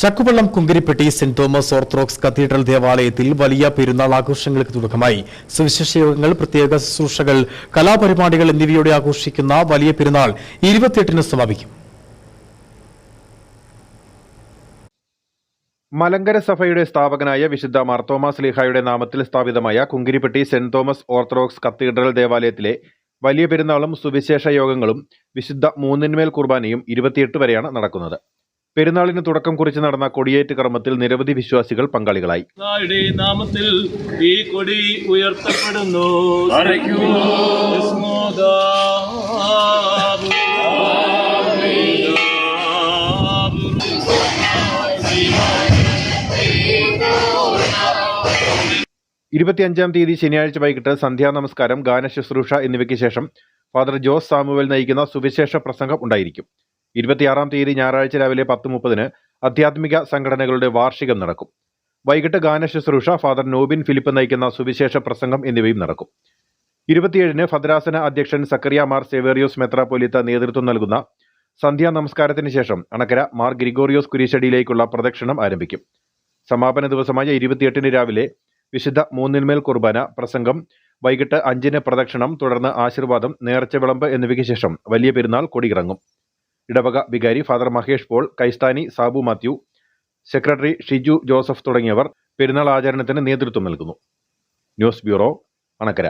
Chakkuvallam Kunkaripetty Saint Thomas orthodox cathedral ദേവാലയത്തിൽ വലിയ പെരുന്നാൾ ആഘോഷങ്ങൾക്ക് തുടക്കമായി. സുവിശേഷ യോഗങ്ങൾ, പ്രത്യേക ശുശ്രൂഷകൾ, കലാപരിപാടികൾ എന്നിവയോടെ ആഘോഷിക്കുന്ന വലിയ പെരുന്നാൾ 28-ന് സമാപിക്കും. മലങ്കര സഭയുടെ സ്ഥാപകനായ വിശുദ്ധ മാർത്തോമാ ശ്ലീഹായുടെ നാമത്തിൽ സ്ഥാപിതമായ കുങ്കരിപ്പെട്ടി സെന്റ് തോമസ് ഓർത്തഡോക്സ് കത്തീഡ്രൽ ദേവാലയത്തിലെ വലിയ പെരുന്നാളും സുവിശേഷ യോഗങ്ങളും വിശുദ്ധ മൂന്നിന്മേൽ കുർബാനയും 28 വരെയാണ് നടക്കുന്നത്. പെരുന്നാളിന് തുടക്കം കുറിച്ച് നടന്ന കൊടിയേറ്റ് കർമ്മത്തിൽ നിരവധി വിശ്വാസികൾ പങ്കാളികളായി. നാമത്തിൽ ഈ കൊടി ഉയർത്തപ്പെടുന്നു. 25-ാം തീയതി ശനിയാഴ്ച വൈകിട്ട് സന്ധ്യാനമസ്കാരം, ഗാനശുശ്രൂഷ എന്നിവയ്ക്ക് ശേഷം ഫാദർ ജോസ് സാമുവൽ നയിക്കുന്ന സുവിശേഷ പ്രസംഗം ഉണ്ടായിരിക്കും. 26-ാം തീയതി ഞായറാഴ്ച രാവിലെ 10:30-ന് ആധ്യാത്മിക സംഘടനകളുടെ വാർഷികം നടക്കും. വൈകിട്ട് ഗാനശുശ്രൂഷ, ഫാദർ നോബിൻ ഫിലിപ്പ് നയിക്കുന്ന സുവിശേഷ പ്രസംഗം എന്നിവയും നടക്കും. 27-ന് ഭദ്രാസന അധ്യക്ഷൻ സക്കറിയ മാർ സേവേറിയോസ് മെത്രാപ്പൊലീത്ത നേതൃത്വം നൽകുന്ന സന്ധ്യാ നമസ്കാരത്തിന് ശേഷം അണക്കര മാർ ഗ്രിഗോറിയോസ് കുരിശടിയിലേക്കുള്ള പ്രദക്ഷിണം ആരംഭിക്കും. സമാപന ദിവസമായ 28-ന് രാവിലെ വിശുദ്ധ മൂന്നിന്മേൽ കുർബാന, പ്രസംഗം, വൈകിട്ട് 5-ന് പ്രദക്ഷിണം, തുടർന്ന് ആശീർവാദം, നേർച്ച വിളമ്പ് എന്നിവയ്ക്ക് ശേഷം വലിയ പെരുന്നാൾ കൊടിയിറങ്ങും. ഇടവക വികാരി ഫാദർ മഹേഷ് പോൾ, കൈസ്ഥാനി Sabu Mathew, secretary Shiju Joseph തുടങ്ങിയവർ പെരുന്നാൾ ആചരണത്തിന് നേതൃത്വം നൽകുന്നു. News bureau, Anakkara.